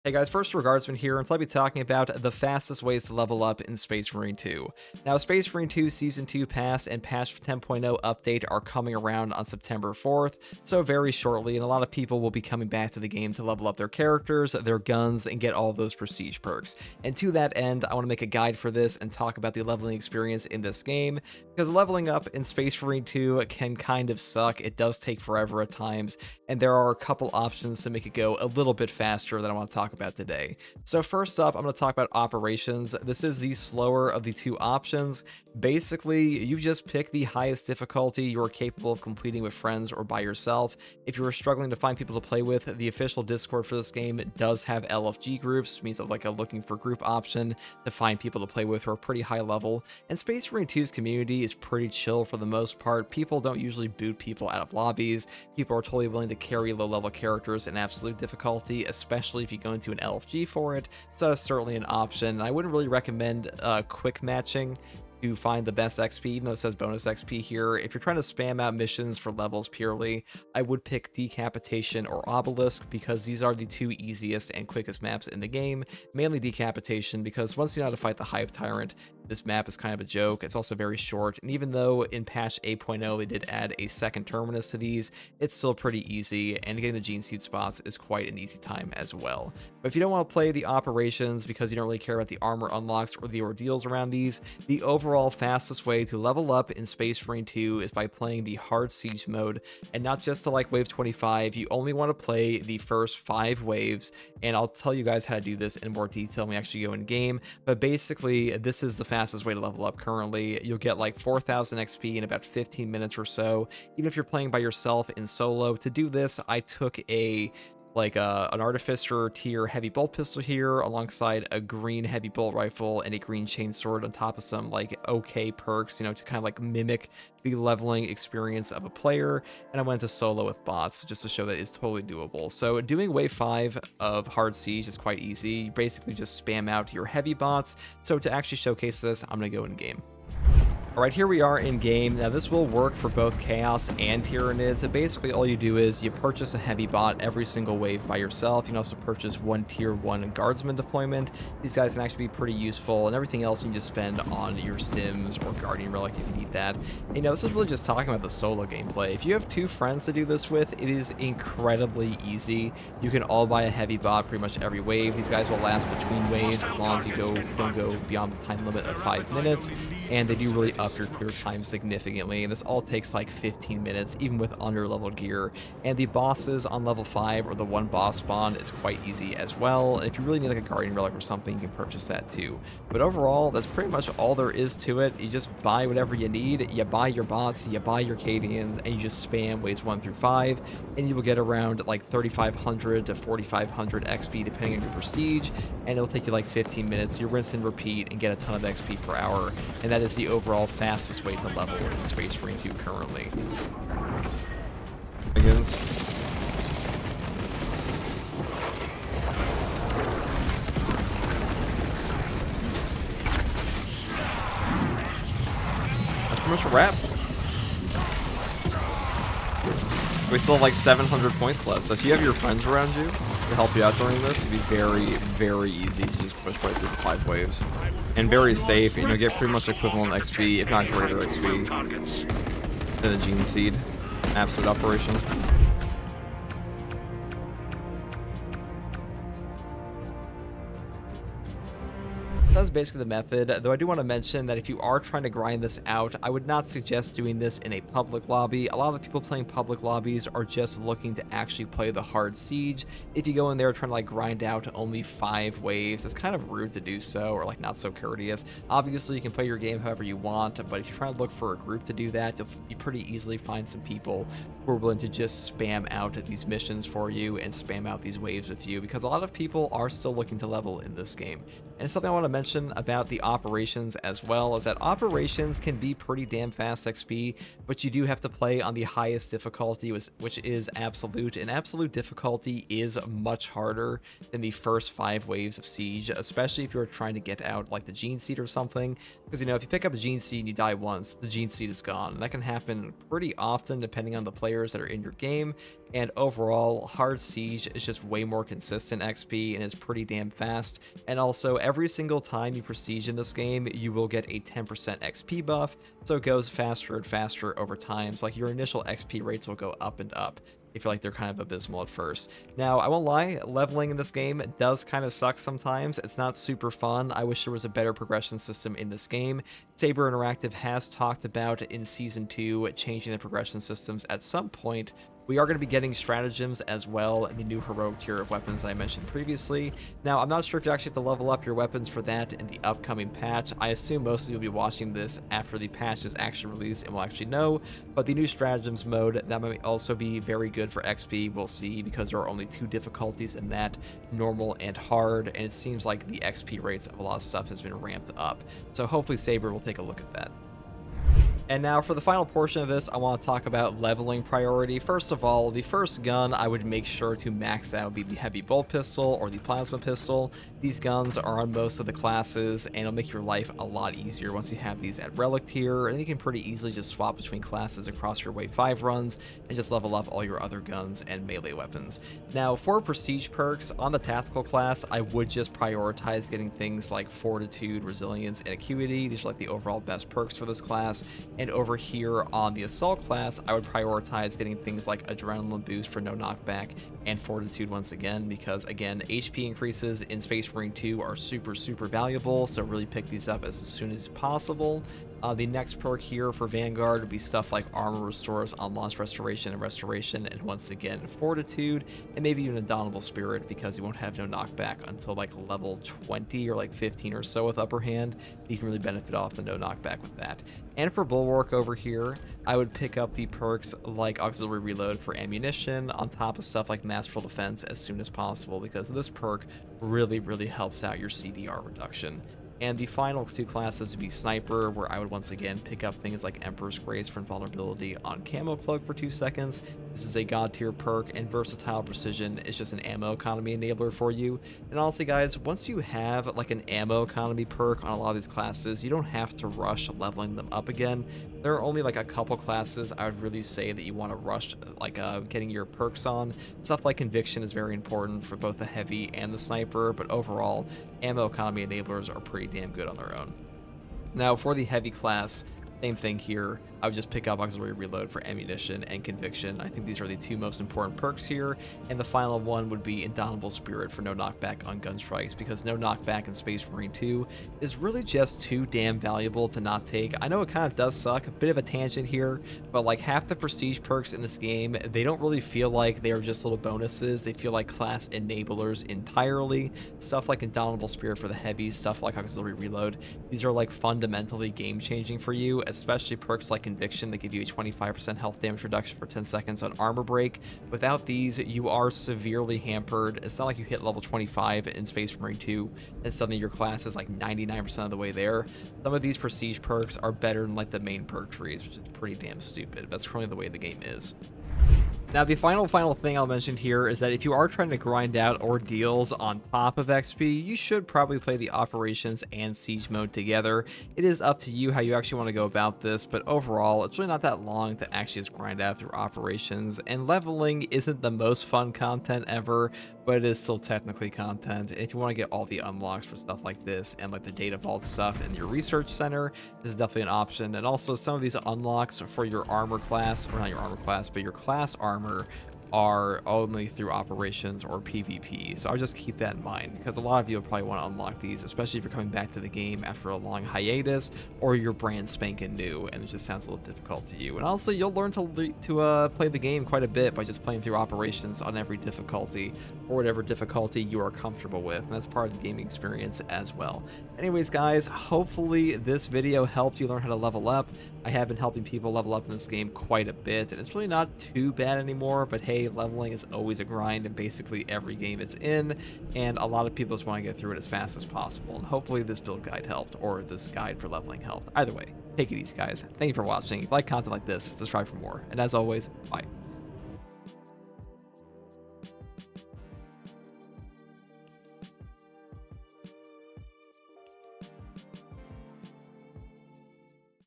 Hey guys, first Regardsman here, and so I'll be talking about the fastest ways to level up in Space Marine 2. Now, Space Marine 2 Season 2 Pass and Patch 10.0 update are coming around on September 4th, so very shortly, and a lot of people will be coming back to the game to level up their characters, their guns, and get all of those prestige perks. And to that end, I want to make a guide for this and talk about the leveling experience in this game, because leveling up in Space Marine 2 can kind of suck. It does take forever at times, and there are a couple options to make it go a little bit faster that I want to talk about today. So first up, I'm going to talk about operations. This is the slower of the two options. Basically, you just pick the highest difficulty you are capable of completing with friends or by yourself. If you are struggling to find people to play with, the official Discord for this game does have LFG groups, which means like a looking for group option to find people to play with who are pretty high level. And Space Marine 2's community is pretty chill for the most part. People don't usually boot people out of lobbies. People are totally willing to carry low level characters in absolute difficulty, especially if you go into an LFG for it. So that's certainly an option. I wouldn't really recommend quick matching to find the best XP, even though it says bonus XP here. If you're trying to spam out missions for levels purely, I would pick Decapitation or Obelisk, because these are the two easiest and quickest maps in the game. Mainly Decapitation, because once you know how to fight the Hive Tyrant, this map is kind of a joke. It's also very short, and even though in patch 8.0 they did add a second terminus to these, it's still pretty easy, and getting the Gene Seed spots is quite an easy time as well. But if you don't want to play the operations because you don't really care about the armor unlocks or the ordeals around these, the overall fastest way to level up in Space Marine 2 is by playing the hard siege mode, and not just to like wave 25. You only want to play the first 5 waves, and I'll tell you guys how to do this in more detail when we actually go in game. But basically, this is the fastest way to level up currently. You'll get like 4,000 XP in about 15 minutes or so, even if you're playing by yourself in solo. To do this, I took an artificer tier heavy bolt pistol here alongside a green heavy bolt rifle and a green chainsword on top of some like okay perks, to kind of like mimic the leveling experience of a player. And I went to solo with bots just to show that it's totally doable. So doing wave 5 of hard siege is quite easy. You basically just spam out your heavy bots. So to actually showcase this, I'm gonna go in game. Alright, here we are in game. Now this will work for both Chaos and Tyranids. And basically all you do is you purchase a heavy bot every single wave by yourself. You can also purchase one tier 1 guardsman deployment. These guys can actually be pretty useful, and everything else you can just spend on your stims or guardian relic if you need that. And, this is really just talking about the solo gameplay. If you have 2 friends to do this with, it is incredibly easy. You can all buy a heavy bot pretty much every wave. These guys will last between waves as long as you don't go beyond the time limit of 5 minutes, and they do really up your clear time significantly, and this all takes like 15 minutes even with under leveled gear. And the bosses on level 5 or the one boss spawn is quite easy as well, and if you really need like a guardian relic or something, you can purchase that too. But overall, that's pretty much all there is to it. You just buy whatever you need, you buy your bots, you buy your Cadians, and you just spam waves 1 through 5, and you will get around like 3,500 to 4,500 XP depending on your prestige, and it'll take you like 15 minutes. You rinse and repeat and get a ton of XP per hour, and that is the overall fastest way to level in Space Marine 2 currently. Begins. That's pretty much a wrap. We still have like 700 points left, so if you have your friends around you to help you out during this, it'd be very, very easy to just push right through the 5 waves. And very safe, get pretty much equivalent XP, if not greater XP, than the Gene Seed absolute operation. That's basically the method, though I do want to mention that if you are trying to grind this out, I would not suggest doing this in a public lobby. A lot of the people playing public lobbies are just looking to actually play the hard siege. If you go in there trying to like grind out only 5 waves, that's kind of rude to do so, or like not so courteous. Obviously you can play your game however you want, but if you're trying to look for a group to do that, you pretty easily find some people who are willing to just spam out these missions for you and spam out these waves with you, because a lot of people are still looking to level in this game. And it's something I want to mention mention about the operations as well is that operations can be pretty damn fast XP, but you do have to play on the highest difficulty, which is absolute, and absolute difficulty is much harder than the first 5 waves of Siege, especially if you're trying to get out like the Gene Seed or something, because if you pick up a Gene Seed and you die once, the Gene Seed is gone, and that can happen pretty often depending on the players that are in your game. And overall, hard Siege is just way more consistent XP and is pretty damn fast. And also, every single time you prestige in this game, you will get a 10% XP buff, so it goes faster and faster over time. So like your initial XP rates will go up and up. I feel like they're kind of abysmal at first. Now, I won't lie, leveling in this game does kind of suck sometimes. It's not super fun. I wish there was a better progression system in this game. Saber Interactive has talked about in Season 2 changing the progression systems at some point. We are going to be getting stratagems as well in the new heroic tier of weapons I mentioned previously. Now, I'm not sure if you actually have to level up your weapons for that in the upcoming patch. I assume most of you will be watching this after the patch is actually released and will actually know. But the new stratagems mode, that might also be very good for XP. We'll see, because there are only 2 difficulties in that, normal and hard. And it seems like the XP rates of a lot of stuff has been ramped up. So hopefully Saber will take a look at that. And now for the final portion of this, I want to talk about leveling priority. First of all, the first gun I would make sure to max out would be the heavy bolt pistol or the plasma pistol. These guns are on most of the classes, and it'll make your life a lot easier once you have these at relic tier, and you can pretty easily just swap between classes across your wave 5 runs and just level up all your other guns and melee weapons. Now for prestige perks on the tactical class, I would just prioritize getting things like fortitude, resilience, and acuity. These are like the overall best perks for this class. And over here on the assault class, I would prioritize getting things like adrenaline boost for no knockback and fortitude once again, because again, HP increases in Space Marine 2 are super valuable, so really pick these up as soon as possible. The next perk here for Vanguard would be stuff like armor restores on launch restoration and restoration, and once again fortitude, and maybe even indomitable spirit, because you won't have no knockback until like level 20 or like 15 or so with upper hand. You can really benefit off the no knockback with that. And for bulwark over here, I would pick up the perks like auxiliary reload for ammunition on top of stuff like masterful defense as soon as possible, because this perk really helps out your CDR reduction. And the final 2 classes would be Sniper, where I would once again pick up things like Emperor's Grace for invulnerability on Camo Cloak for 2 seconds. This is a god tier perk, and Versatile Precision is just an ammo economy enabler for you. And honestly guys, once you have like an ammo economy perk on a lot of these classes, you don't have to rush leveling them up again. There are only like a couple classes I would really say that you want to rush like getting your perks on. Stuff like Conviction is very important for both the heavy and the sniper, but overall, ammo economy enablers are pretty damn good on their own. Now for the heavy class, same thing here. I would just pick up auxiliary reload for ammunition and conviction. I think these are the 2 most important perks here. And the final one would be indomitable spirit for no knockback on gun strikes, because no knockback in Space Marine 2 is really just too damn valuable to not take. I know it kind of does suck, a bit of a tangent here, but like half the prestige perks in this game, they don't really feel like they are just little bonuses. They feel like class enablers entirely. Stuff like indomitable spirit for the heavies, stuff like auxiliary reload, these are like fundamentally game changing for you, especially perks like Conviction that give you a 25% health damage reduction for 10 seconds on armor break. Without these, you are severely hampered. It's not like you hit level 25 in Space Marine 2 and suddenly your class is like 99% of the way there. Some of these prestige perks are better than like the main perk trees, which is pretty damn stupid. That's currently the way the game is. Now, the final thing I'll mention here is that if you are trying to grind out ordeals on top of XP, you should probably play the operations and siege mode together. It is up to you how you actually want to go about this, but overall, it's really not that long to actually just grind out through operations, and leveling isn't the most fun content ever, but it is still technically content. If you want to get all the unlocks for stuff like this and like the data vault stuff in your research center, this is definitely an option. And also some of these unlocks for your armor class, or not your armor class, but your class armor, are only through operations or PvP, so I'll just keep that in mind, because a lot of you will probably want to unlock these, especially if you're coming back to the game after a long hiatus, or you're brand spanking new and it just sounds a little difficult to you. And also, you'll learn to play the game quite a bit by just playing through operations on every difficulty, or whatever difficulty you are comfortable with, and that's part of the gaming experience as well. Anyways guys, hopefully this video helped you learn how to level up. I have been helping people level up in this game quite a bit, and it's really not too bad anymore, but hey, say, leveling is always a grind in basically every game it's in, and a lot of people just want to get through it as fast as possible, and hopefully this build guide helped, or this guide for leveling helped. Either way, take it easy, guys. Thank you for watching. If you like content like this, subscribe for more, and as always, bye.